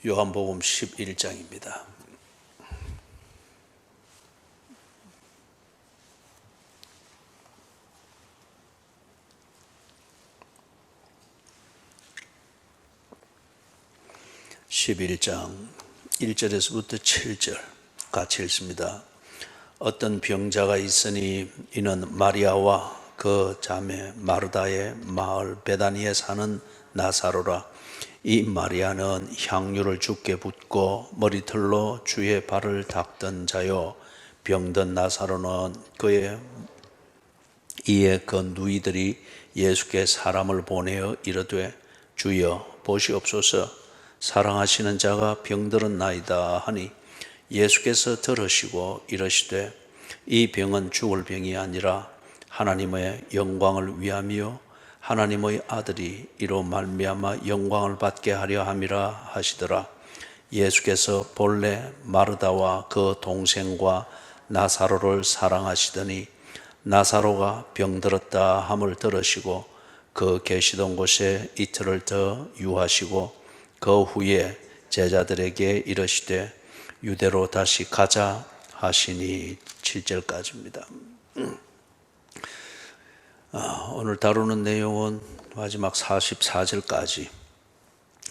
요한복음 11장입니다. (11장) 1절에서부터 7절 같이 읽습니다. 어떤 병자가 있으니 이는 마리아와 그 자매 마르다의 마을 베다니에 사는 나사로라. 이 마리아는 향유를 주께 붓고 머리털로 주의 발을 닦던 자요, 병든 나사로는 이에 그 누이들이 예수께 사람을 보내어 이르되 주여 보시옵소서, 사랑하시는 자가 병들었나이다 하니 예수께서 들으시고 이르시되 이 병은 죽을 병이 아니라 하나님의 영광을 위함이요 하나님의 아들이 이로 말미암아 영광을 받게 하려 함이라 하시더라. 예수께서 본래 마르다와 그 동생과 나사로를 사랑하시더니 나사로가 병들었다 함을 들으시고 그 계시던 곳에 이틀을 더 유하시고 그 후에 제자들에게 이르시되 유대로 다시 가자 하시니. 7절까지입니다. 오늘 다루는 내용은 마지막 44절까지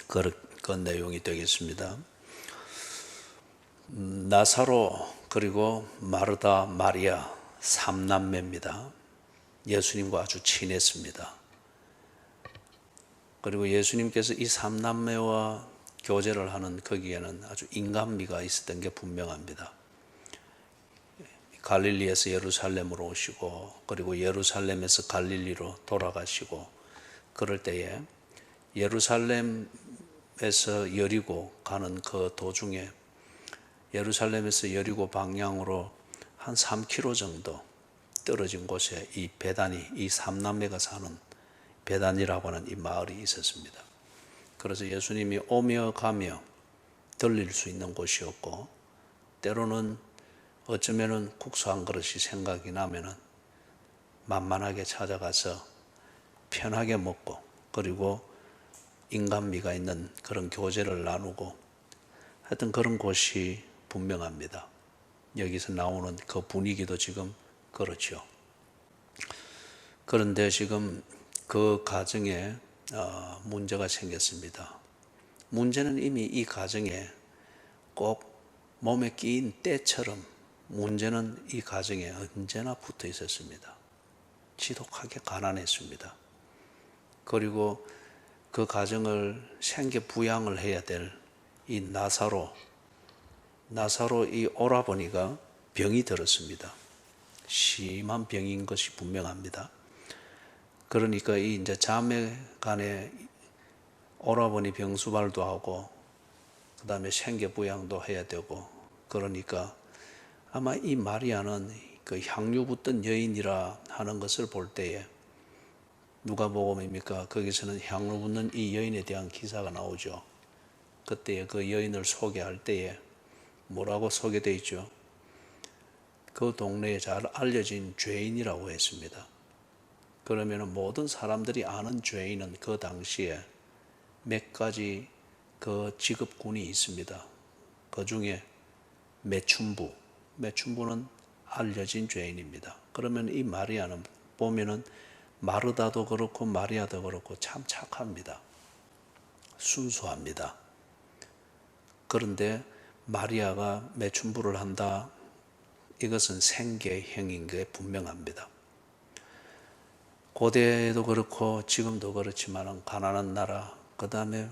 그 내용이 되겠습니다. 나사로 그리고 마르다, 마리아 3남매입니다. 예수님과 아주 친했습니다. 그리고 예수님께서 이 3남매와 교제를 하는 거기에는 아주 인간미가 있었던 게 분명합니다. 갈릴리에서 예루살렘으로 오시고 그리고 예루살렘에서 갈릴리로 돌아가시고 그럴 때에 예루살렘에서 여리고 가는 그 도중에 예루살렘에서 여리고 방향으로 한 3km 정도 떨어진 곳에 이 베다니, 이 3남매가 사는 베다니라고 하는 이 마을이 있었습니다. 그래서 예수님이 오며 가며 들릴 수 있는 곳이었고, 때로는 어쩌면은 국수 한 그릇이 생각이 나면은 만만하게 찾아가서 편하게 먹고 그리고 인간미가 있는 그런 교제를 나누고 하여튼 그런 곳이 분명합니다. 여기서 나오는 그 분위기도 지금 그렇죠. 그런데 지금 그 가정에 문제가 생겼습니다. 문제는 이미 이 가정에 꼭 몸에 끼인 때처럼 문제는 이 가정에 언제나 붙어 있었습니다. 지독하게 가난했습니다. 그리고 그 가정을 생계 부양을 해야 될 이 나사로 이 오라버니가 병이 들었습니다. 심한 병인 것이 분명합니다. 그러니까 이 이제 자매 간에 오라버니 병수발도 하고 그 다음에 생계 부양도 해야 되고 그러니까 아마 이 마리아는 그 향유 붓던 여인이라 하는 것을 볼 때에 누가복음입니까? 거기서는 향유 붓는 이 여인에 대한 기사가 나오죠. 그때 그 여인을 소개할 때에 뭐라고 소개되어 있죠? 그 동네에 잘 알려진 죄인이라고 했습니다. 그러면 모든 사람들이 아는 죄인은 그 당시에 몇 가지 그 직업군이 있습니다. 그 중에 매춘부는 알려진 죄인입니다. 그러면 이 마리아는 보면은 마르다도 그렇고 마리아도 그렇고 참 착합니다. 순수합니다. 그런데 마리아가 매춘부를 한다, 이것은 생계형인 게 분명합니다. 고대에도 그렇고 지금도 그렇지만 가난한 나라, 그 다음에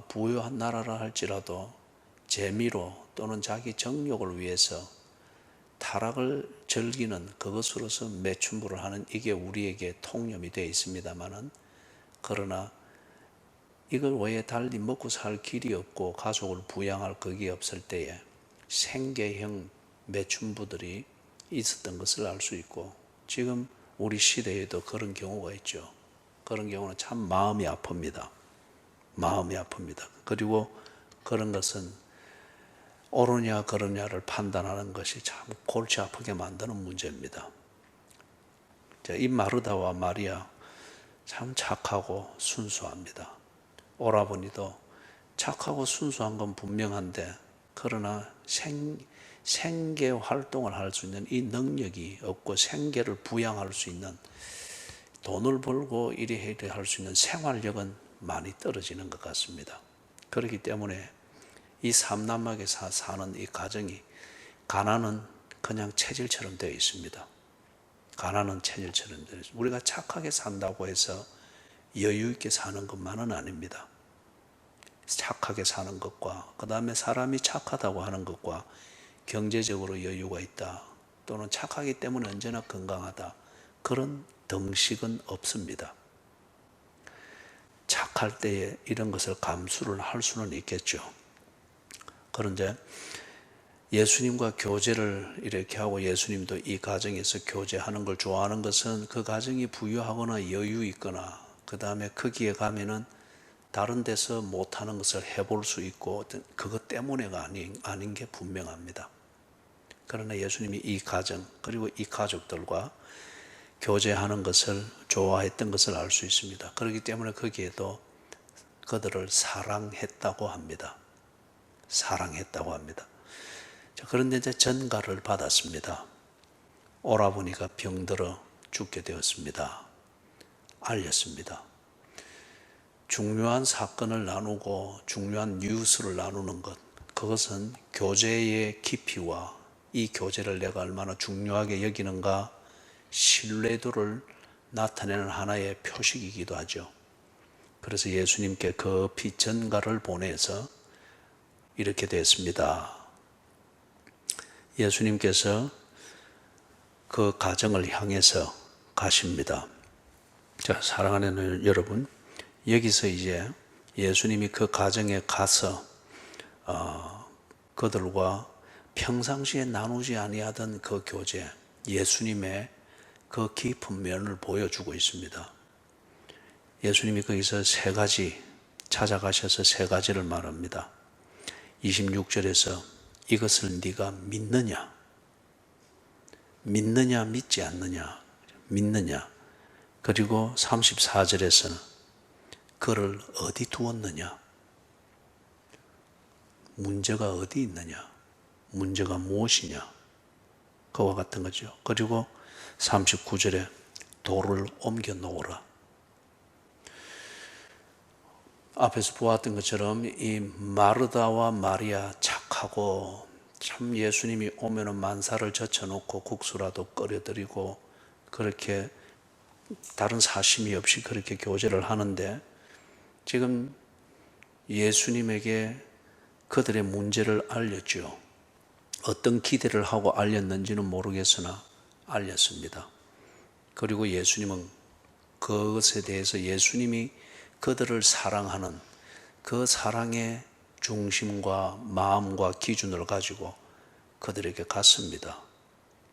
부유한 나라라 할지라도 재미로 또는 자기 정욕을 위해서 타락을 즐기는 그것으로서 매춘부를 하는 이게 우리에게 통념이 되어 있습니다만은, 그러나 이걸 외에 달리 먹고 살 길이 없고 가족을 부양할 그게 없을 때에 생계형 매춘부들이 있었던 것을 알 수 있고, 지금 우리 시대에도 그런 경우가 있죠. 그런 경우는 참 마음이 아픕니다. 그리고 그런 것은 옳으냐 그르냐를 판단하는 것이 참 골치 아프게 만드는 문제입니다. 이 마르다와 마리아 참 착하고 순수합니다. 오라버니도 착하고 순수한 건 분명한데, 그러나 생계 활동을 할 수 있는 이 능력이 없고, 생계를 부양할 수 있는, 돈을 벌고 이래 할 수 있는 생활력은 많이 떨어지는 것 같습니다. 그렇기 때문에 이 삼남하게 사는 이 가정이, 가난은 그냥 체질처럼 되어 있습니다. 가난은 체질처럼 되어 있습니다. 우리가 착하게 산다고 해서 여유 있게 사는 것만은 아닙니다. 착하게 사는 것과, 그 다음에 사람이 착하다고 하는 것과, 경제적으로 여유가 있다, 또는 착하기 때문에 언제나 건강하다, 그런 덩식은 없습니다. 착할 때에 이런 것을 감수를 할 수는 있겠죠. 그런데 예수님과 교제를 이렇게 하고, 예수님도 이 가정에서 교제하는 걸 좋아하는 것은 그 가정이 부유하거나 여유 있거나, 그 다음에 거기에 가면은 다른 데서 못하는 것을 해볼 수 있고, 그것 때문에가 아닌 게 분명합니다. 그러나 예수님이 이 가정, 그리고 이 가족들과 교제하는 것을 좋아했던 것을 알 수 있습니다. 그렇기 때문에 거기에도 그들을 사랑했다고 합니다. 사랑했다고 합니다. 자, 그런데 이제 전가를 받았습니다. 오라버니가 병들어 죽게 되었습니다. 알렸습니다. 중요한 사건을 나누고 중요한 뉴스를 나누는 것, 그것은 교제의 깊이와 이 교제를 내가 얼마나 중요하게 여기는가, 신뢰도를 나타내는 하나의 표식이기도 하죠. 그래서 예수님께 급히 전가를 보내서 이렇게 됐습니다. 예수님께서 그 가정을 향해서 가십니다. 자, 사랑하는 여러분, 여기서 이제 예수님이 그 가정에 가서 그들과 평상시에 나누지 아니하던 그 교제, 예수님의 그 깊은 면을 보여주고 있습니다. 예수님이 거기서 세 가지 찾아가셔서 세 가지를 말합니다. 26절에서 이것을 네가 믿느냐? 믿느냐, 믿지 않느냐? 믿느냐? 그리고 34절에서는 그를 어디 두었느냐? 문제가 어디 있느냐? 문제가 무엇이냐? 그와 같은 거죠. 그리고 39절에 돌을 옮겨 놓으라. 앞에서 보았던 것처럼 이 마르다와 마리아, 착하고 참 예수님이 오면은 만사를 젖혀놓고 국수라도 끓여드리고 그렇게 다른 사심이 없이 그렇게 교제를 하는데, 지금 예수님에게 그들의 문제를 알렸죠. 어떤 기대를 하고 알렸는지는 모르겠으나 알렸습니다. 그리고 예수님은 그것에 대해서 예수님이 그들을 사랑하는 그 사랑의 중심과 마음과 기준을 가지고 그들에게 갔습니다.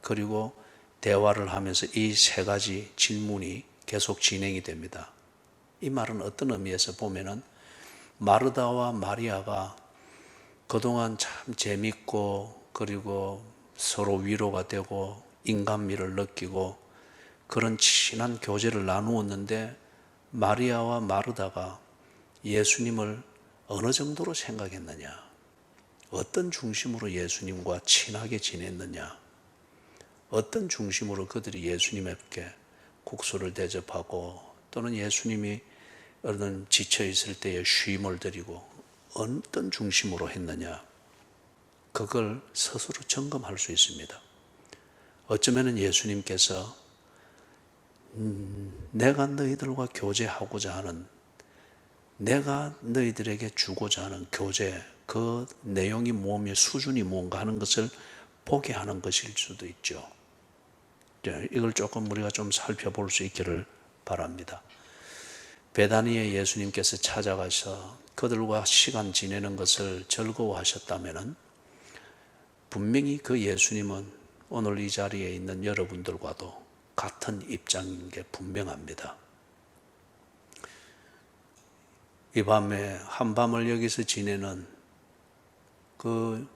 그리고 대화를 하면서 이 세 가지 질문이 계속 진행이 됩니다. 이 말은 어떤 의미에서 보면은 마르다와 마리아가 그동안 참 재밌고, 그리고 서로 위로가 되고 인간미를 느끼고 그런 친한 교제를 나누었는데, 마리아와 마르다가 예수님을 어느 정도로 생각했느냐, 어떤 중심으로 예수님과 친하게 지냈느냐, 어떤 중심으로 그들이 예수님께 국수를 대접하고, 또는 예수님이 어떤 지쳐 있을 때에 쉼을 드리고 어떤 중심으로 했느냐, 그걸 스스로 점검할 수 있습니다. 어쩌면 예수님께서 내가 너희들과 교제하고자 하는, 내가 너희들에게 주고자 하는 교제, 그 내용이 뭐며 수준이 뭔가 하는 것을 보게 하는 것일 수도 있죠. 이걸 조금 우리가 좀 살펴볼 수 있기를 바랍니다. 베다니에 예수님께서 찾아가서 그들과 시간 지내는 것을 즐거워하셨다면 분명히 그 예수님은 오늘 이 자리에 있는 여러분들과도 같은 입장인 게 분명합니다. 이 밤에 한밤을 여기서 지내는 그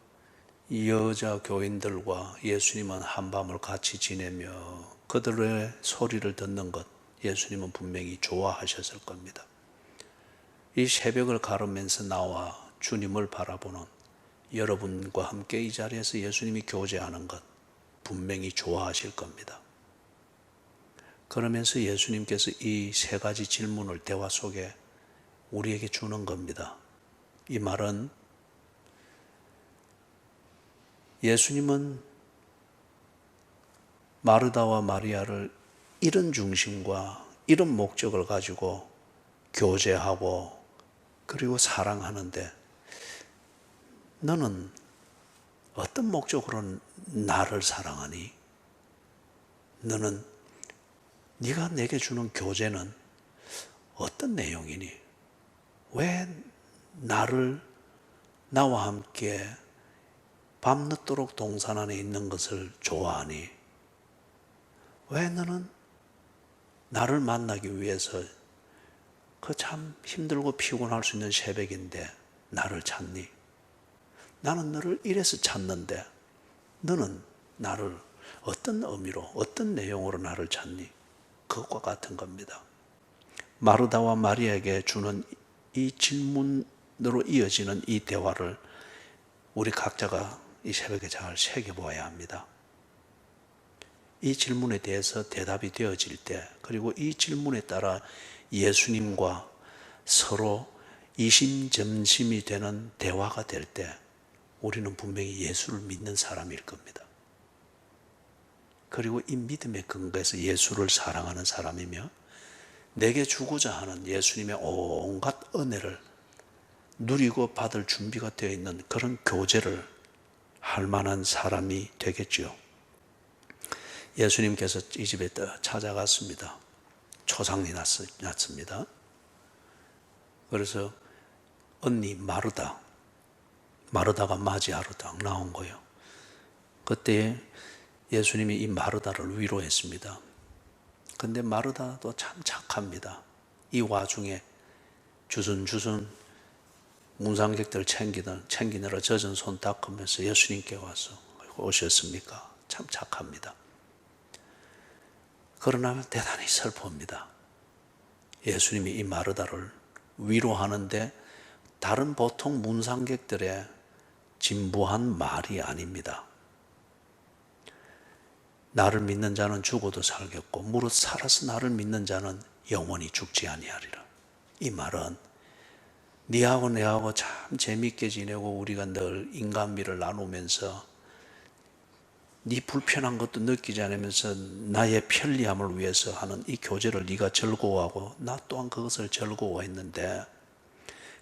여자 교인들과 예수님은 한밤을 같이 지내며 그들의 소리를 듣는 것, 예수님은 분명히 좋아하셨을 겁니다. 이 새벽을 가르면서 나와 주님을 바라보는 여러분과 함께 이 자리에서 예수님이 교제하는 것 분명히 좋아하실 겁니다. 그러면서 예수님께서 이 세 가지 질문을 대화 속에 우리에게 주는 겁니다. 이 말은 예수님은 마르다와 마리아를 이런 중심과 이런 목적을 가지고 교제하고 그리고 사랑하는데 너는 어떤 목적으로 나를 사랑하니? 너는 네가 내게 주는 교제는 어떤 내용이니? 왜 나와 함께 밤늦도록 동산 안에 있는 것을 좋아하니? 왜 너는 나를 만나기 위해서 그 참 힘들고 피곤할 수 있는 새벽인데 나를 찾니? 나는 너를 이래서 찾는데 너는 나를 어떤 의미로 어떤 내용으로 나를 찾니? 그것과 같은 겁니다. 마르다와 마리아에게 주는 이 질문으로 이어지는 이 대화를 우리 각자가 이 새벽에 잘 새겨보아야 합니다. 이 질문에 대해서 대답이 되어질 때, 그리고 이 질문에 따라 예수님과 서로 이심점심이 되는 대화가 될 때 우리는 분명히 예수를 믿는 사람일 겁니다. 그리고 이 믿음의 근거에서 예수를 사랑하는 사람이며 내게 주고자 하는 예수님의 온갖 은혜를 누리고 받을 준비가 되어 있는 그런 교제를 할 만한 사람이 되겠지요. 예수님께서 이 집에 찾아갔습니다. 초상이 났습니다. 그래서 언니 마르다가 맞이하러 딱 나온 거예요. 그때 예수님이 이 마르다를 위로했습니다. 근데 마르다도 참 착합니다. 이 와중에 주순주순 문상객들 챙기느라 젖은 손 닦으면서 예수님께 와서 오셨습니까? 참 착합니다. 그러나 대단히 슬픕니다. 예수님이 이 마르다를 위로하는데 다른 보통 문상객들의 진부한 말이 아닙니다. 나를 믿는 자는 죽어도 살겠고 무릇 살아서 나를 믿는 자는 영원히 죽지 아니하리라. 이 말은 네하고 내하고 참 재밌게 지내고 우리가 늘 인간미를 나누면서 네 불편한 것도 느끼지 않으면서 나의 편리함을 위해서 하는 이 교제를 네가 즐거워하고 나 또한 그것을 즐거워했는데,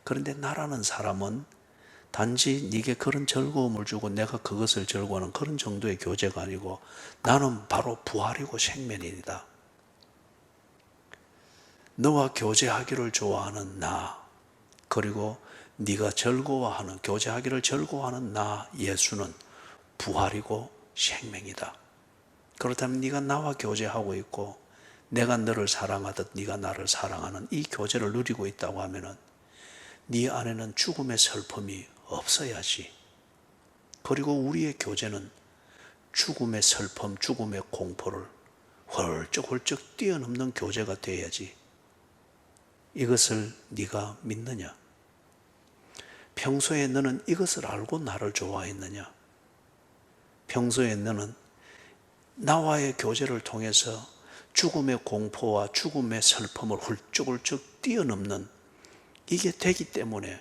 그런데 나라는 사람은 단지 네게 그런 즐거움을 주고 내가 그것을 즐거워하는 그런 정도의 교제가 아니고 나는 바로 부활이고 생명이다. 너와 교제하기를 좋아하는 나, 그리고 네가 즐거워하는, 교제하기를 즐거워하는 나 예수는 부활이고 생명이다. 그렇다면 네가 나와 교제하고 있고 내가 너를 사랑하듯 네가 나를 사랑하는 이 교제를 누리고 있다고 하면은 네 안에는 죽음의 슬픔이 없어야지. 그리고 우리의 교제는 죽음의 슬픔, 죽음의 공포를 훌쩍훌쩍 뛰어넘는 교제가 되어야지. 이것을 네가 믿느냐? 평소에 너는 이것을 알고 나를 좋아했느냐? 평소에 너는 나와의 교제를 통해서 죽음의 공포와 죽음의 슬픔을 훌쩍훌쩍 뛰어넘는 이게 되기 때문에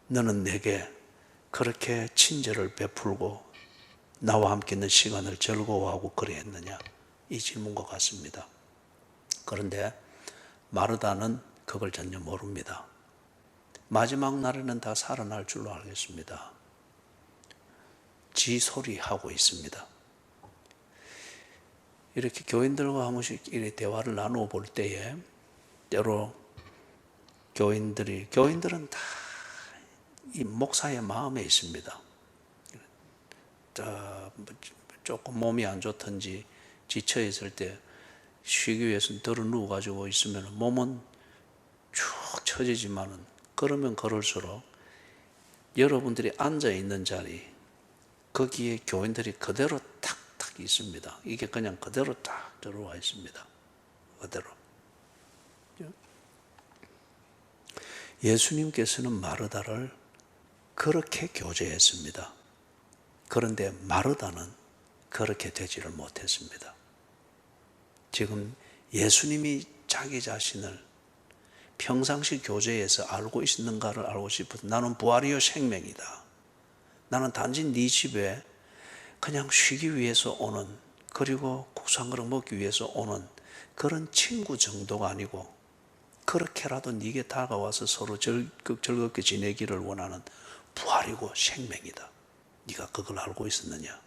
너는 내게 그렇게 친절을 베풀고 나와 함께 있는 시간을 즐거워하고 그래 했느냐? 이 질문과 같습니다. 그런데 마르다는 그걸 전혀 모릅니다. 마지막 날에는 다 살아날 줄로 알겠습니다. 지 소리 하고 있습니다. 이렇게 교인들과 한 번씩 이렇게 대화를 나누어 볼 때에 때로 교인들은 다 이 목사의 마음에 있습니다. 조금 몸이 안 좋든지 지쳐 있을 때 쉬기 위해서 들어 누워 가지고 있으면 몸은 쭉 처지지만은 걸으면 걸을수록 여러분들이 앉아 있는 자리 거기에 교인들이 그대로 탁탁 있습니다. 이게 그냥 그대로 딱 들어와 있습니다. 그대로. 예수님께서는 마르다를 그렇게 교제했습니다. 그런데 마르다는 그렇게 되지를 못했습니다. 지금 예수님이 자기 자신을 평상시 교제에서 알고 있는가를 알고 싶어서 나는 부활이요 생명이다. 나는 단지 네 집에 그냥 쉬기 위해서 오는, 그리고 국수 한 그릇 먹기 위해서 오는 그런 친구 정도가 아니고, 그렇게라도 네게 다가와서 서로 즐겁게 지내기를 원하는 부활이고 생명이다. 네가 그걸 알고 있었느냐?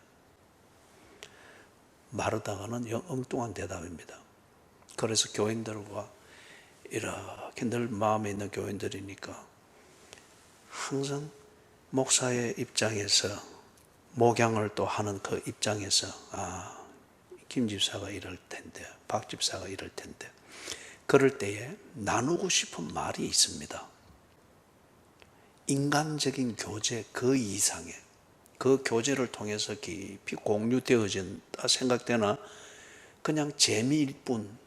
마르다가는 엉뚱한 대답입니다. 그래서 교인들과 이렇게 늘 마음에 있는 교인들이니까 항상 목사의 입장에서, 목양을 또 하는 그 입장에서, 김 집사가 이럴 텐데, 박 집사가 이럴 텐데, 그럴 때에 나누고 싶은 말이 있습니다. 인간적인 교제 그 이상의, 그 교제를 통해서 깊이 공유되어진다 생각되나 그냥 재미일 뿐,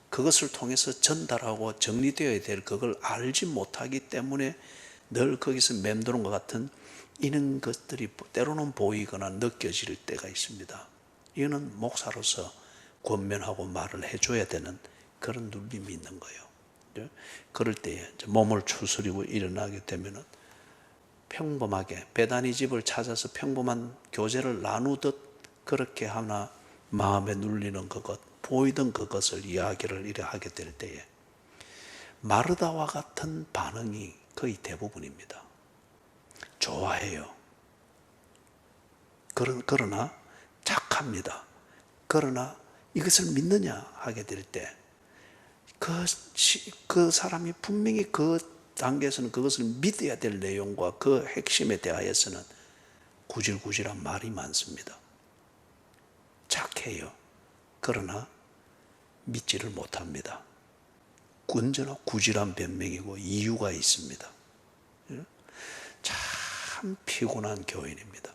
그것을 통해서 전달하고 정리되어야 될 그걸 알지 못하기 때문에 늘 거기서 맴도는 것 같은 이런 것들이 때로는 보이거나 느껴질 때가 있습니다. 이거는 목사로서 권면하고 말을 해줘야 되는 그런 눌림이 있는 거예요. 그럴 때에 몸을 추스리고 일어나게 되면 평범하게 베다니 집을 찾아서 평범한 교제를 나누듯 그렇게 하나 마음에 눌리는 그것, 보이던 그것을 이야기를 이래 하게 될 때에 마르다와 같은 반응이 거의 대부분입니다. 좋아해요. 그러나 착합니다. 그러나 이것을 믿느냐 하게 될 때 그 사람이 분명히 그 단계에서는 그것을 믿어야 될 내용과 그 핵심에 대하여서는 구질구질한 말이 많습니다. 착해요. 그러나 믿지를 못합니다. 언제나 구질한 변명이고 이유가 있습니다. 참 피곤한 교인입니다.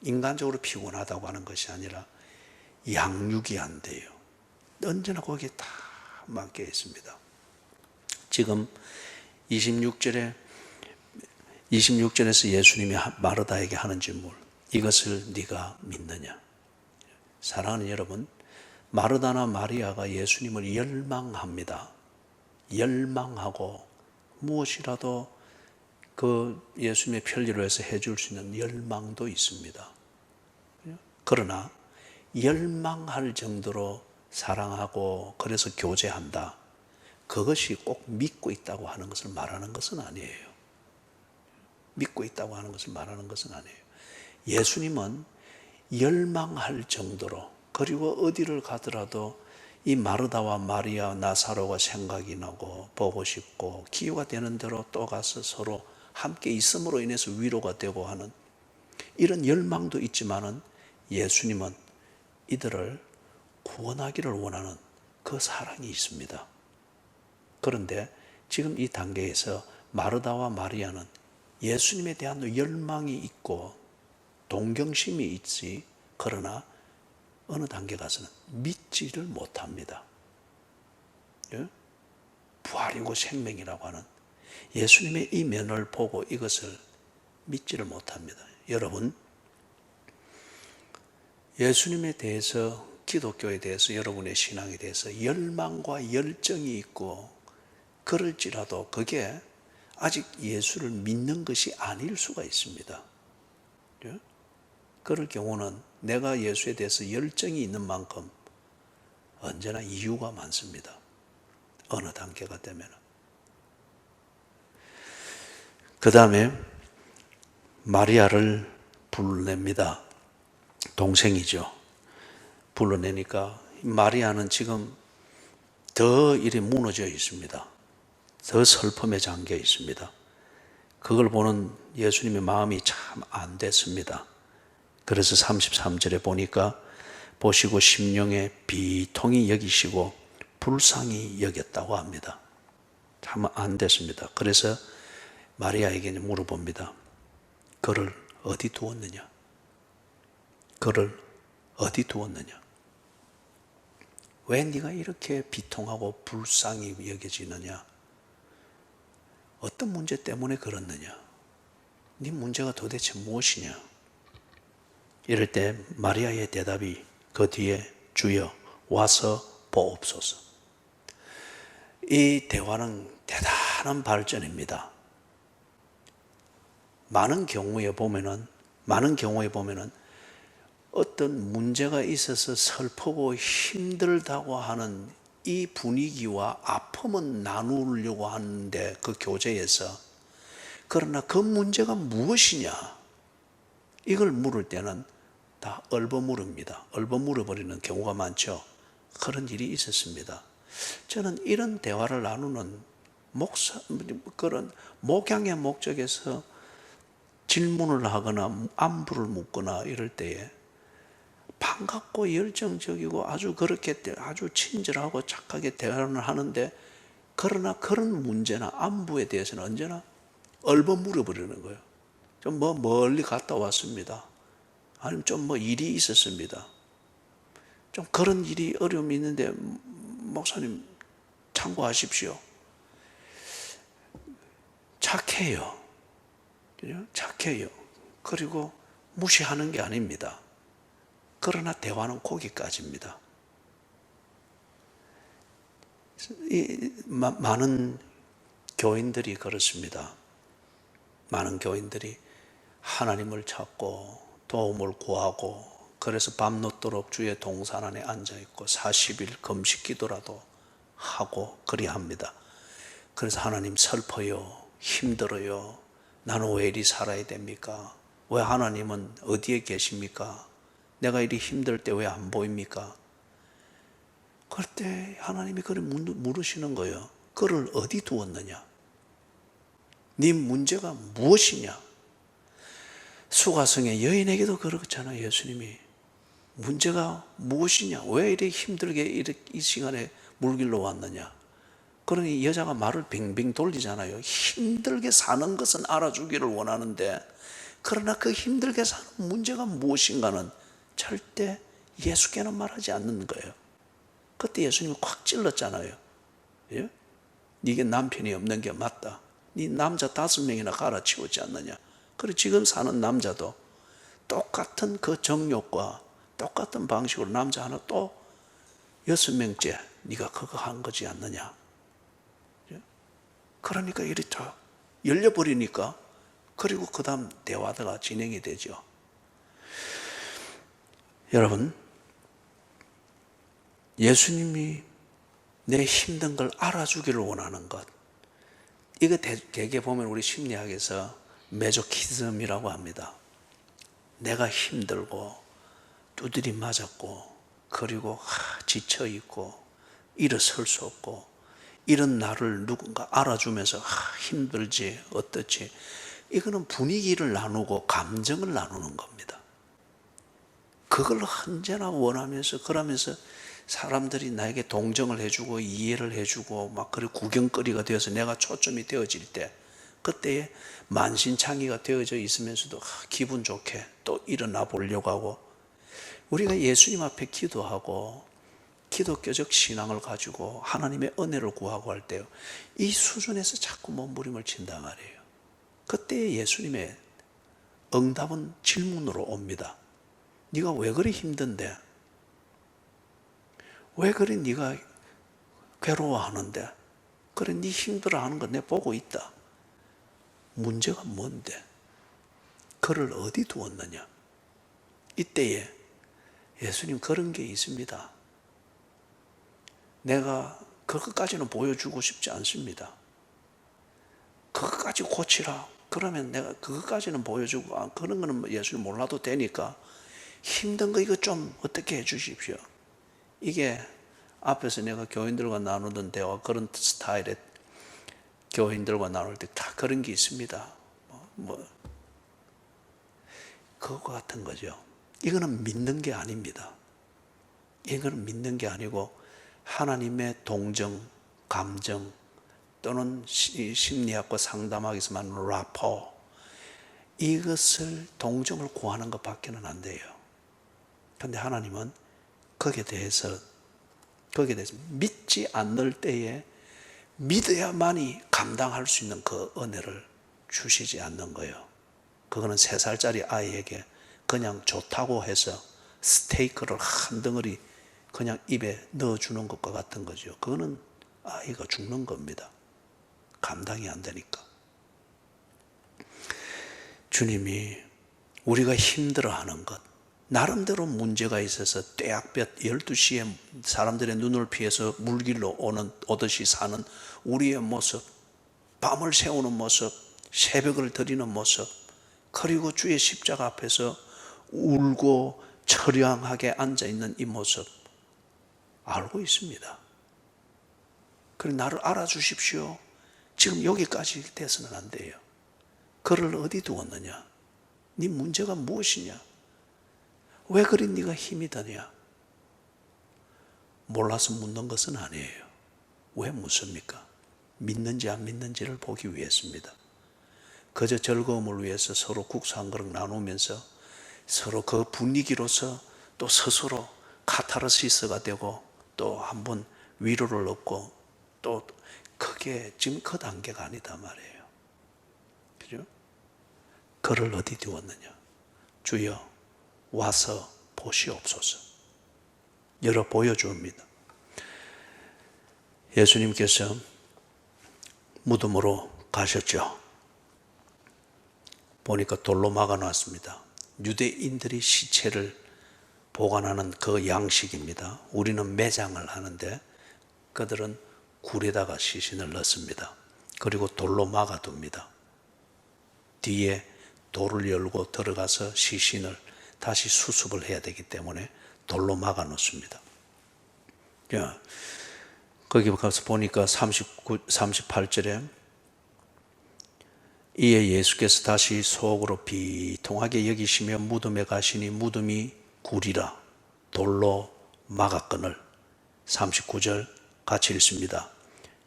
인간적으로 피곤하다고 하는 것이 아니라 양육이 안 돼요. 언제나 거기에 다 맡겨 있습니다. 지금 26절에서 예수님이 마르다에게 하는 질문, 이것을 네가 믿느냐? 사랑하는 여러분, 마르다나 마리아가 예수님을 열망합니다. 열망하고 무엇이라도 그 예수님의 편리를 위해서 해줄 수 있는 열망도 있습니다. 그러나 열망할 정도로 사랑하고 그래서 교제한다, 그것이 꼭 믿고 있다고 하는 것을 말하는 것은 아니에요. 믿고 있다고 하는 것을 말하는 것은 아니에요. 예수님은 열망할 정도로, 그리고 어디를 가더라도 이 마르다와 마리아, 나사로가 생각이 나고 보고 싶고 기회가 되는 대로 또 가서 서로 함께 있음으로 인해서 위로가 되고 하는 이런 열망도 있지만은 예수님은 이들을 구원하기를 원하는 그 사랑이 있습니다. 그런데 지금 이 단계에서 마르다와 마리아는 예수님에 대한 열망이 있고 동경심이 있지, 그러나 어느 단계 가서는 믿지를 못합니다. 부활이고 생명이라고 하는 예수님의 이 면을 보고 이것을 믿지를 못합니다. 여러분, 예수님에 대해서, 기독교에 대해서, 여러분의 신앙에 대해서 열망과 열정이 있고 그럴지라도 그게 아직 예수를 믿는 것이 아닐 수가 있습니다. 그럴 경우는 내가 예수에 대해서 열정이 있는 만큼 언제나 이유가 많습니다. 어느 단계가 되면. 그 다음에 마리아를 불러냅니다. 동생이죠. 불러내니까 마리아는 지금 더 이리 무너져 있습니다. 더 슬픔에 잠겨 있습니다. 그걸 보는 예수님의 마음이 참 안 됐습니다. 그래서 33절에 보니까 보시고 심령에 비통히 여기시고 불쌍히 여겼다고 합니다. 참 안 됐습니다. 그래서 마리아에게 물어봅니다. 그를 어디 두었느냐? 그를 어디 두었느냐? 왜 네가 이렇게 비통하고 불쌍히 여겨지느냐? 어떤 문제 때문에 그렇느냐? 네 문제가 도대체 무엇이냐? 이럴 때 마리아의 대답이 그 뒤에 주여 와서 보옵소서. 이 대화는 대단한 발전입니다. 많은 경우에 보면은 어떤 문제가 있어서 슬프고 힘들다고 하는 이 분위기와 아픔은 나누려고 하는데 그 교제에서, 그러나 그 문제가 무엇이냐 이걸 물을 때는 다 얼버무립니다. 얼버무려버리는 경우가 많죠. 그런 일이 있었습니다. 저는 이런 대화를 나누는 그런 목양의 목적에서 질문을 하거나 안부를 묻거나 이럴 때에 반갑고 열정적이고 아주 그렇게 아주 친절하고 착하게 대화를 하는데, 그러나 그런 문제나 안부에 대해서는 언제나 얼버무려버리는 거예요. 좀 멀리 갔다 왔습니다. 아니면 좀 일이 있었습니다. 좀 그런 일이 어려움이 있는데 목사님 참고하십시오. 착해요. 착해요. 그리고 무시하는 게 아닙니다. 그러나 대화는 거기까지입니다. 많은 교인들이 그렇습니다. 많은 교인들이 하나님을 찾고 도움을 구하고, 그래서 밤늦도록 주의 동산 안에 앉아있고 40일 금식 기도라도 하고 그리합니다. 그래서 하나님 슬퍼요, 힘들어요, 나는 왜 이리 살아야 됩니까? 왜 하나님은 어디에 계십니까? 내가 이리 힘들 때 왜 안 보입니까? 그럴 때 하나님이 그를 물으시는 거예요. 그를 어디 두었느냐? 네 문제가 무엇이냐? 수가성의 여인에게도 그렇잖아요. 예수님이 문제가 무엇이냐? 왜 이렇게 힘들게 이 시간에 물길로 왔느냐? 그러니 여자가 말을 빙빙 돌리잖아요. 힘들게 사는 것은 알아주기를 원하는데, 그러나 그 힘들게 사는 문제가 무엇인가는 절대 예수께는 말하지 않는 거예요. 그때 예수님이 콱 찔렀잖아요. 예? 네게 남편이 없는 게 맞다. 네 남자 5명이나 갈아치웠지 않느냐. 그리고 지금 사는 남자도 똑같은 그 정욕과 똑같은 방식으로 남자 하나 또 6명째 네가 그거 한 거지 않느냐. 그러니까 이리 다 열려버리니까, 그리고 그 다음 대화가 진행이 되죠. 여러분, 예수님이 내 힘든 걸 알아주기를 원하는 것, 이거 대개 보면 우리 심리학에서 메조키즘이라고 합니다. 내가 힘들고 두드리 맞았고, 그리고 지쳐있고 일어설 수 없고, 이런 나를 누군가 알아주면서 힘들지 어떻지, 이거는 분위기를 나누고 감정을 나누는 겁니다. 그걸 언제나 원하면서, 그러면서 사람들이 나에게 동정을 해주고 이해를 해주고 막 그래 구경거리가 되어서 내가 초점이 되어질 때, 그때에 만신창이가 되어져 있으면서도 기분 좋게 또 일어나 보려고 하고, 우리가 예수님 앞에 기도하고 기독교적 신앙을 가지고 하나님의 은혜를 구하고 할 때요, 이 수준에서 자꾸 몸부림을 친단 말이에요. 그때 예수님의 응답은 질문으로 옵니다. 네가 왜 그리 힘든데? 왜 그리 네가 괴로워하는데? 그래, 네 힘들어하는 거 내가 보고 있다. 문제가 뭔데? 그를 어디 두었느냐? 이때에 예수님 그런 게 있습니다. 내가 그것까지는 보여주고 싶지 않습니다. 그것까지 고치라. 그러면 내가 그것까지는 보여주고, 그런 거는 예수님 몰라도 되니까 힘든 거 이거 좀 어떻게 해 주십시오. 이게 앞에서 내가 교인들과 나누던 대화, 그런 스타일의 교인들과 나눌 때 다 그런 게 있습니다. 그거 같은 거죠. 이거는 믿는 게 아닙니다. 이거는 믿는 게 아니고 하나님의 동정, 감정, 또는 심리학과 상담학에서 말하는 라포, 이것을 동정을 구하는 것밖에는 안 돼요. 그런데 하나님은 거기에 대해서 믿지 않을 때에 믿어야만이 감당할 수 있는 그 은혜를 주시지 않는 거예요. 그거는 3살짜리 아이에게 그냥 좋다고 해서 스테이크를 한 덩어리 그냥 입에 넣어주는 것과 같은 거죠. 그거는 아이가 죽는 겁니다. 감당이 안 되니까. 주님이 우리가 힘들어하는 것, 나름대로 문제가 있어서 떼약볕 12시에 사람들의 눈을 피해서 물길로 오듯이 사는 우리의 모습, 밤을 새우는 모습, 새벽을 드리는 모습, 그리고 주의 십자가 앞에서 울고 처량하게 앉아있는 이 모습 알고 있습니다. 그래, 나를 알아주십시오. 지금 여기까지 돼서는 안 돼요. 그를 어디 두었느냐? 네 문제가 무엇이냐? 왜 그리 네가 힘이 드냐? 몰라서 묻는 것은 아니에요. 왜 묻습니까? 믿는지 안 믿는지를 보기 위해서입니다. 그저 즐거움을 위해서 서로 국수 한 그릇 나누면서 서로 그 분위기로서 또 스스로 카타르시스가 되고 또 한번 위로를 얻고 또 그게 지금 그 단계가 아니다 말이에요. 그죠? 그를 어디 두었느냐? 주여 와서 보시옵소서. 열어 보여줍니다. 예수님께서 무덤으로 가셨죠. 보니까 돌로 막아놨습니다. 유대인들이 시체를 보관하는 그 양식입니다. 우리는 매장을 하는데 그들은 굴에다가 시신을 넣습니다. 그리고 돌로 막아둡니다. 뒤에 돌을 열고 들어가서 시신을 다시 수습을 해야 되기 때문에 돌로 막아 놓습니다. 거기 가서 보니까 38절에 이에 예수께서 다시 속으로 비통하게 여기시며 무덤에 가시니 무덤이 굴이라 돌로 막았거늘. 39절 같이 읽습니다.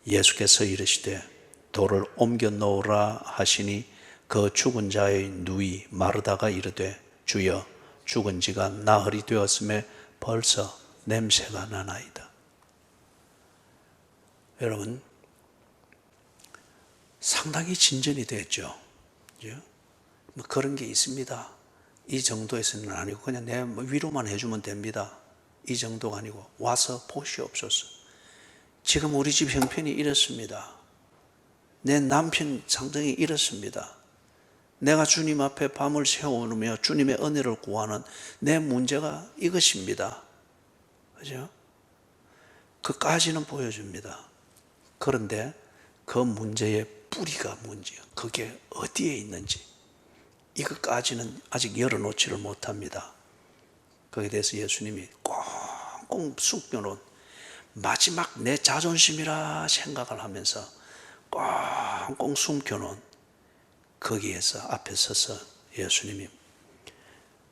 예수께서 이르시되 돌을 옮겨 놓으라 하시니 그 죽은 자의 누이 마르다가 이르되 주여 죽은 지가 나흘이 되었음에 벌써 냄새가 나나이다. 여러분 상당히 진전이 됐죠. 뭐 그런 게 있습니다. 이 정도에서는 아니고 그냥 내 위로만 해주면 됩니다. 이 정도가 아니고 와서 보시옵소서. 지금 우리 집 형편이 이렇습니다. 내 남편 상정이 이렇습니다. 내가 주님 앞에 밤을 새우며 주님의 은혜를 구하는 내 문제가 이것입니다. 그죠? 그까지는 보여줍니다. 그런데 그 문제의 뿌리가 뭔지요? 그게 어디에 있는지 이것까지는 아직 열어놓지를 못합니다. 거기에 대해서 예수님이 꽁꽁 숨겨놓은 마지막 내 자존심이라 생각을 하면서 꽁꽁 숨겨놓은 거기에서 앞에 서서 예수님이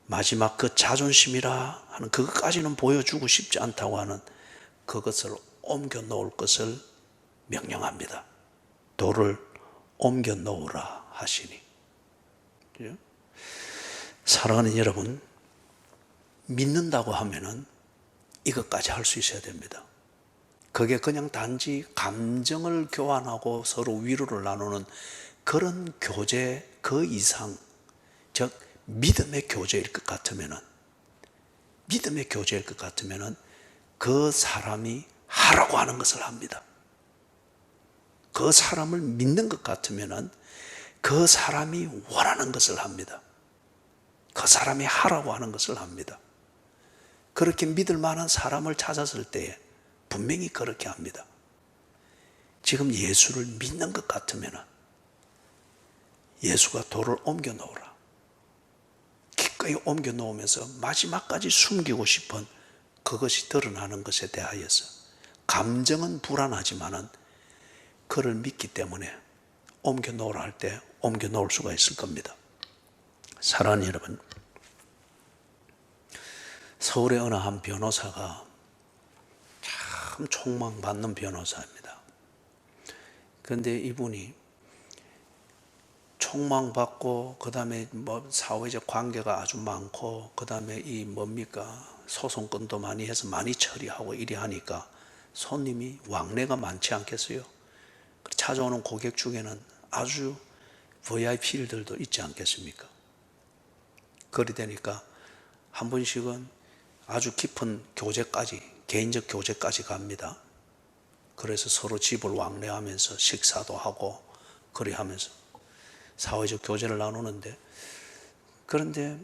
마지막 그 자존심이라 하는 그것까지는 보여주고 싶지 않다고 하는 그것을 옮겨 놓을 것을 명령합니다. 돌을 옮겨 놓으라 하시니. 사랑하는 여러분, 믿는다고 하면은 이것까지 할 수 있어야 됩니다. 그게 그냥 단지 감정을 교환하고 서로 위로를 나누는 그런 교제 그 이상, 즉 믿음의 교제일 것 같으면은 그 사람이 하라고 하는 것을 합니다. 그 사람을 믿는 것 같으면은 그 사람이 원하는 것을 합니다. 그 사람이 하라고 하는 것을 합니다. 그렇게 믿을 만한 사람을 찾았을 때에 분명히 그렇게 합니다. 지금 예수를 믿는 것 같으면은 예수가 돌을 옮겨 놓으라. 기꺼이 옮겨 놓으면서 마지막까지 숨기고 싶은 그것이 드러나는 것에 대하여서 감정은 불안하지만은 그를 믿기 때문에 옮겨 놓으라 할 때 옮겨 놓을 수가 있을 겁니다. 사랑하는 여러분, 서울의 어느 한 변호사가 참 촉망받는 변호사입니다. 그런데 이분이 촉망받고 그 다음에 뭐 사회적 관계가 아주 많고 그 다음에 이 뭡니까 소송건도 많이 해서 많이 처리하고 이래 하니까 손님이 왕래가 많지 않겠어요? 찾아오는 고객 중에는 아주 VIP들도 있지 않겠습니까? 그리 되니까 한 번씩은 아주 깊은 교제까지, 개인적 교제까지 갑니다. 그래서 서로 집을 왕래하면서 식사도 하고 그리 하면서 사회적 교제를 나누는데, 그런데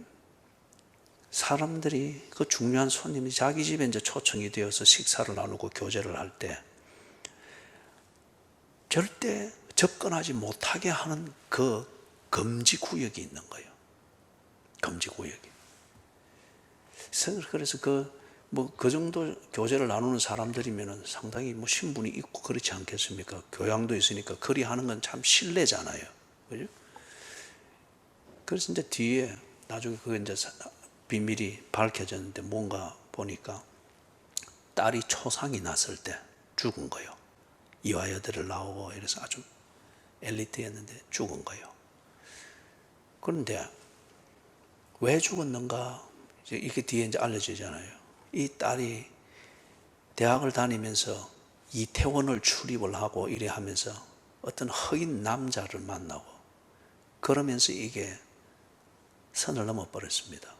사람들이 그 중요한 손님이 자기 집에 이제 초청이 되어서 식사를 나누고 교제를 할 때 절대 접근하지 못하게 하는 그 금지 구역이 있는 거예요. 금지 구역이. 그래서 그 정도 교제를 나누는 사람들이면 상당히 신분이 있고 그렇지 않겠습니까? 교양도 있으니까 그리 하는 건 참 실례잖아요. 그죠? 그래서 이제 뒤에 나중에 그게 이제 비밀이 밝혀졌는데, 뭔가 보니까 딸이 초상이 났을 때 죽은 거예요. 이화여대를 나오고 이래서 아주 엘리트였는데 죽은 거예요. 그런데 왜 죽었는가? 이게 뒤에 이제 알려지잖아요. 이 딸이 대학을 다니면서 이태원을 출입을 하고 이래 하면서 어떤 흑인 남자를 만나고 그러면서 이게 선을 넘어버렸습니다.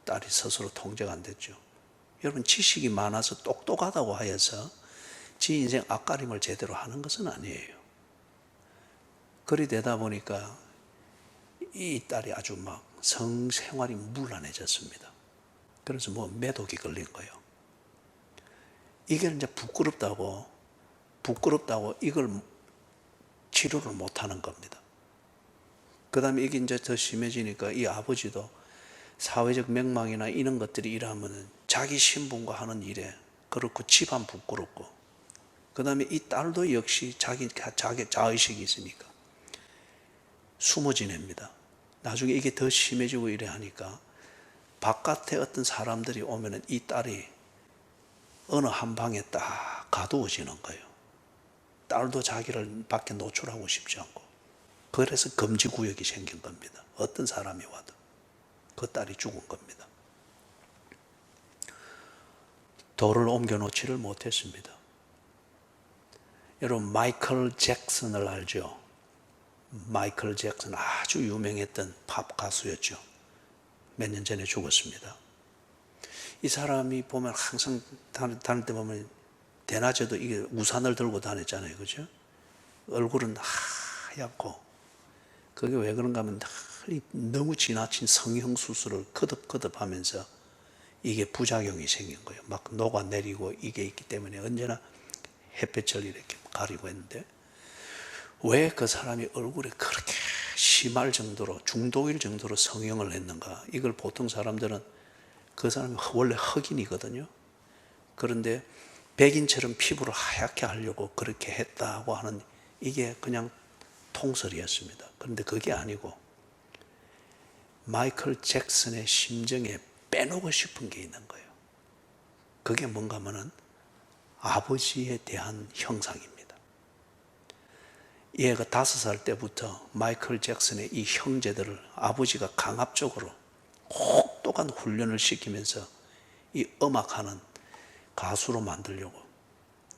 딸이 스스로 통제가 안 됐죠. 여러분, 지식이 많아서 똑똑하다고 하여서 지 인생 앞가림을 제대로 하는 것은 아니에요. 그리 되다 보니까 이 딸이 아주 막 성생활이 문란해졌습니다. 그래서 매독이 걸린 거예요. 이게 이제 부끄럽다고 이걸 치료를 못 하는 겁니다. 그 다음에 이게 이제 더 심해지니까 이 아버지도 사회적 명망이나 이런 것들이 일하면 자기 신분과 하는 일에 그렇고 집안 부끄럽고, 그 다음에 이 딸도 역시 자기 자의식이 있으니까 숨어 지냅니다. 나중에 이게 더 심해지고 이래 하니까 바깥에 어떤 사람들이 오면은 이 딸이 어느 한 방에 딱 가두어지는 거예요. 딸도 자기를 밖에 노출하고 싶지 않고. 그래서 금지구역이 생긴 겁니다. 어떤 사람이 와도. 그 딸이 죽은 겁니다. 돌을 옮겨놓지를 못했습니다. 여러분, 마이클 잭슨을 알죠? 마이클 잭슨, 아주 유명했던 팝 가수였죠. 몇 년 전에 죽었습니다. 이 사람이 보면 항상 다닐 때 보면 대낮에도 이게 우산을 들고 다녔잖아요. 그죠? 얼굴은 하얗고, 그게 왜 그런가 하면 너무 지나친 성형수술을 거듭거듭 하면서 이게 부작용이 생긴 거예요. 막 녹아내리고 이게 있기 때문에 언제나 햇볕을 이렇게 가리고 했는데, 왜 그 사람이 얼굴에 그렇게 심할 정도로, 중독일 정도로 성형을 했는가? 이걸 보통 사람들은, 그 사람이 원래 흑인이거든요. 그런데 백인처럼 피부를 하얗게 하려고 그렇게 했다고 하는, 이게 그냥 통설이었습니다. 그런데 그게 아니고 마이클 잭슨의 심정에 빼놓고 싶은 게 있는 거예요. 그게 뭔가 하면은 아버지에 대한 형상입니다. 얘가 5살 때부터 마이클 잭슨의 이 형제들을 아버지가 강압적으로 혹독한 훈련을 시키면서 이 음악하는 가수로 만들려고.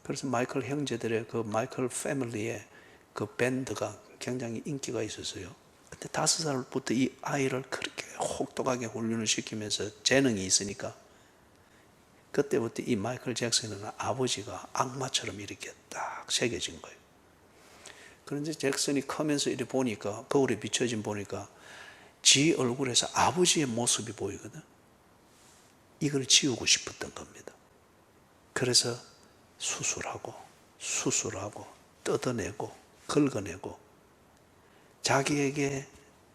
그래서 마이클 형제들의 그 마이클 패밀리의 그 밴드가 굉장히 인기가 있었어요. 근데 5살부터 이 아이를 그렇게 혹독하게 훈련을 시키면서 재능이 있으니까 그때부터 이 마이클 잭슨은 아버지가 악마처럼 이렇게 딱 새겨진 거예요. 그런데 잭슨이 커면서 이렇게 보니까, 거울에 비춰진 보니까 지 얼굴에서 아버지의 모습이 보이거든. 이걸 지우고 싶었던 겁니다. 그래서 수술하고 뜯어내고 긁어내고 자기에게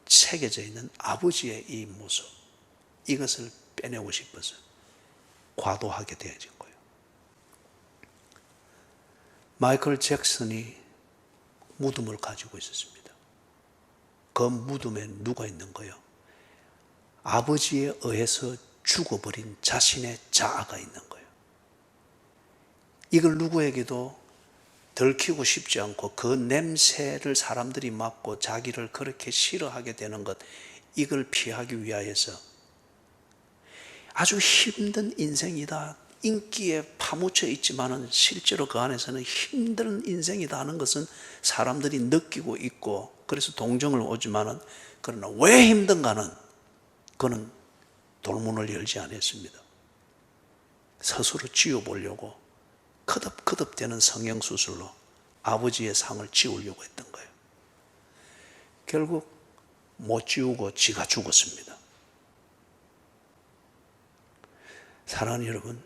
새겨져 있는 아버지의 이 모습, 이것을 빼내고 싶어서 과도하게 되어진 거예요. 마이클 잭슨이 무덤을 가지고 있었습니다. 그 무덤에 누가 있는 거예요? 아버지에 의해서 죽어버린 자신의 자아가 있는 거예요. 이걸 누구에게도 들키고 싶지 않고 그 냄새를 사람들이 맡고 자기를 그렇게 싫어하게 되는 것, 이걸 피하기 위하여서 아주 힘든 인생이다, 인기에 파묻혀 있지만은 실제로 그 안에서는 힘든 인생이다 하는 것은 사람들이 느끼고 있고, 그래서 동정을 오지만은, 그러나 왜 힘든가는 그는 돌문을 열지 않았습니다. 스스로 지워보려고 커덕커덕대는 성형수술로 아버지의 상을 지우려고 했던 거예요. 결국 못 지우고 지가 죽었습니다. 사랑하는 여러분,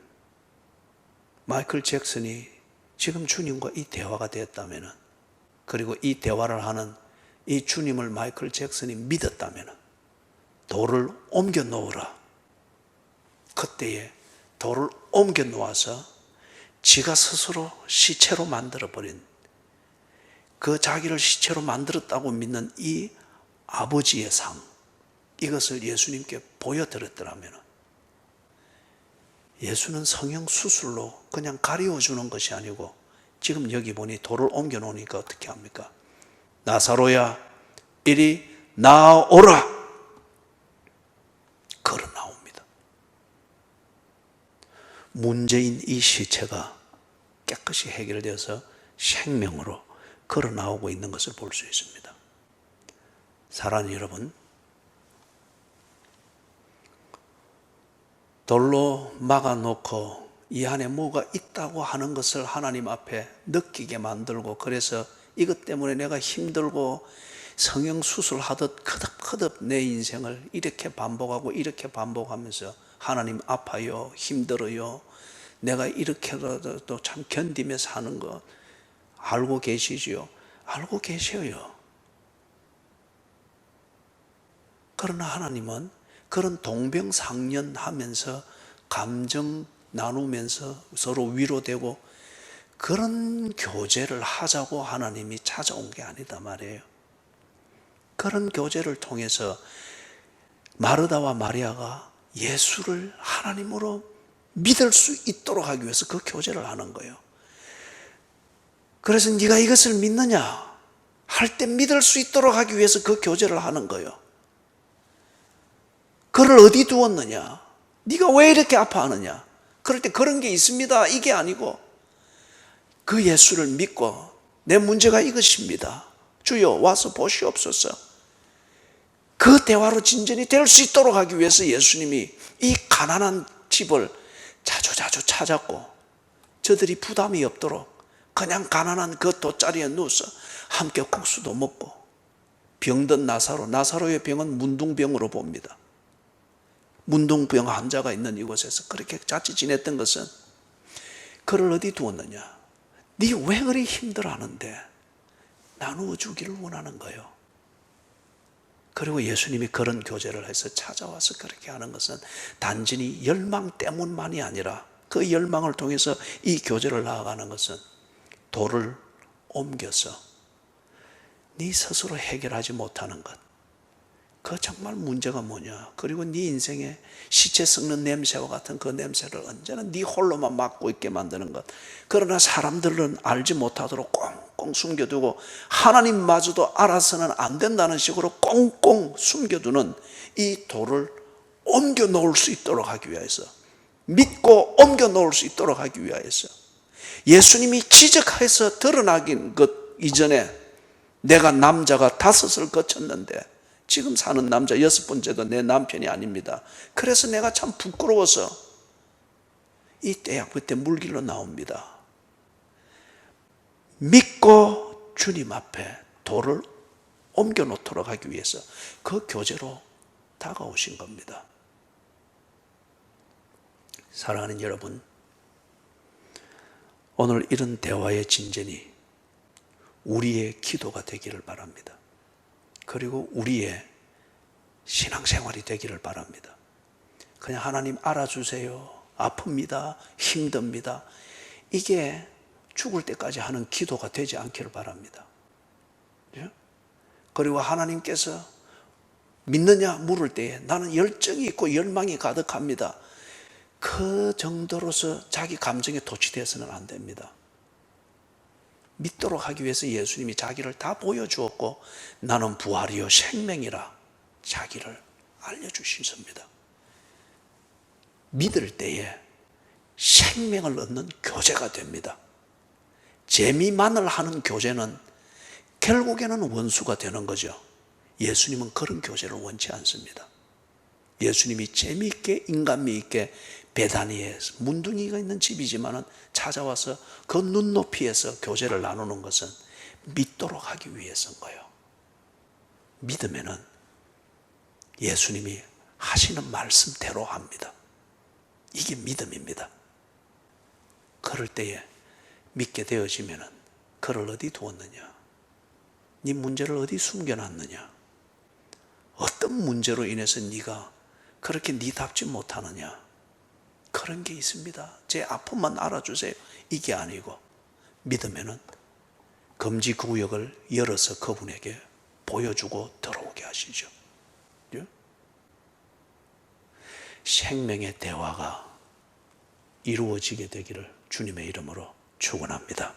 마이클 잭슨이 지금 주님과 이 대화가 되었다면, 그리고 이 대화를 하는 이 주님을 마이클 잭슨이 믿었다면 돌을 옮겨 놓으라. 그때에 돌을 옮겨 놓아서 지가 스스로 시체로 만들어버린, 그 자기를 시체로 만들었다고 믿는 이 아버지의 상, 이것을 예수님께 보여드렸더라면, 예수는 성형수술로 그냥 가리워주는 것이 아니고, 지금 여기 보니 돌을 옮겨 놓으니까 어떻게 합니까? 나사로야, 이리 나오라. 걸어 나옵니다. 문제인 이 시체가 깨끗이 해결되어서 생명으로 걸어 나오고 있는 것을 볼 수 있습니다. 사랑하는 여러분, 돌로 막아놓고 이 안에 뭐가 있다고 하는 것을 하나님 앞에 느끼게 만들고, 그래서 이것 때문에 내가 힘들고 성형수술 하듯 커덕커덕 내 인생을 이렇게 반복하고 이렇게 반복하면서, 하나님 아파요, 힘들어요, 내가 이렇게라도 참 견디며 사는 거 알고 계시지요? 알고 계셔요. 그러나 하나님은 그런 동병상련하면서 감정 나누면서 서로 위로되고 그런 교제를 하자고 하나님이 찾아온 게 아니다 말이에요. 그런 교제를 통해서 마르다와 마리아가 예수를 하나님으로 믿을 수 있도록 하기 위해서 그 교제를 하는 거예요. 그래서 네가 이것을 믿느냐 할 때 믿을 수 있도록 하기 위해서 그 교제를 하는 거예요. 그를 어디 두었느냐? 네가 왜 이렇게 아파하느냐? 그럴 때 그런 게 있습니다, 이게 아니고, 그 예수를 믿고 내 문제가 이것입니다, 주여 와서 보시옵소서. 그 대화로 진전이 될 수 있도록 하기 위해서 예수님이 이 가난한 집을 자주 찾았고, 저들이 부담이 없도록 그냥 가난한 그 돗자리에 누워서 함께 국수도 먹고, 병든 나사로의 병은 문둥병으로 봅니다. 문둥병 환자가 있는 이곳에서 그렇게 같이 지냈던 것은, 그를 어디 두었느냐? 네 왜 그리 힘들어하는데 나누어 주기를 원하는 거예요. 그리고 예수님이 그런 교제를 해서 찾아와서 그렇게 하는 것은 단순히 열망 때문만이 아니라, 그 열망을 통해서 이 교제를 나아가는 것은 돌을 옮겨서 네 스스로 해결하지 못하는 것, 그 정말 문제가 뭐냐, 그리고 네 인생에 시체 썩는 냄새와 같은 그 냄새를 언제나 네 홀로만 맡고 있게 만드는 것, 그러나 사람들은 알지 못하도록 꽁꽁 숨겨두고 하나님마저도 알아서는 안 된다는 식으로 꽁꽁 숨겨두는 이 돌을 옮겨 놓을 수 있도록 하기 위해서, 믿고 옮겨 놓을 수 있도록 하기 위해서, 예수님이 기적해서 드러나긴 것 이전에 내가 남자가 5을 거쳤는데 지금 사는 남자 6번째도 내 남편이 아닙니다. 그래서 내가 참 부끄러워서 이 떼약부 때 물길로 나옵니다. 믿고 주님 앞에 돌을 옮겨 놓도록 하기 위해서 그 교제로 다가오신 겁니다. 사랑하는 여러분, 오늘 이런 대화의 진전이 우리의 기도가 되기를 바랍니다. 그리고 우리의 신앙생활이 되기를 바랍니다. 그냥 하나님 알아주세요, 아픕니다, 힘듭니다, 이게 죽을 때까지 하는 기도가 되지 않기를 바랍니다. 그리고 하나님께서 믿느냐 물을 때에 나는 열정이 있고 열망이 가득합니다, 그 정도로서 자기 감정에 도취되어서는 안 됩니다. 믿도록 하기 위해서 예수님이 자기를 다 보여주었고, 나는 부활이요 생명이라 자기를 알려주셨습니다. 믿을 때에 생명을 얻는 교제가 됩니다. 재미만을 하는 교제는 결국에는 원수가 되는 거죠. 예수님은 그런 교제를 원치 않습니다. 예수님이 재미있게 인간미 있게 베다니에 문둥이가 있는 집이지만 찾아와서 그 눈높이에서 교제를 나누는 것은 믿도록 하기 위해서인 거예요. 믿으면은 예수님이 하시는 말씀대로 합니다. 이게 믿음입니다. 그럴 때에 믿게 되어지면은 그를 어디 두었느냐? 네 문제를 어디 숨겨놨느냐? 어떤 문제로 인해서 네가 그렇게 네답지 못하느냐? 그런 게 있습니다. 제 아픔만 알아주세요. 이게 아니고 믿으면은 금지 구역을 열어서 그분에게 보여주고 들어오게 하시죠. 예? 생명의 대화가 이루어지게 되기를 주님의 이름으로 축원합니다.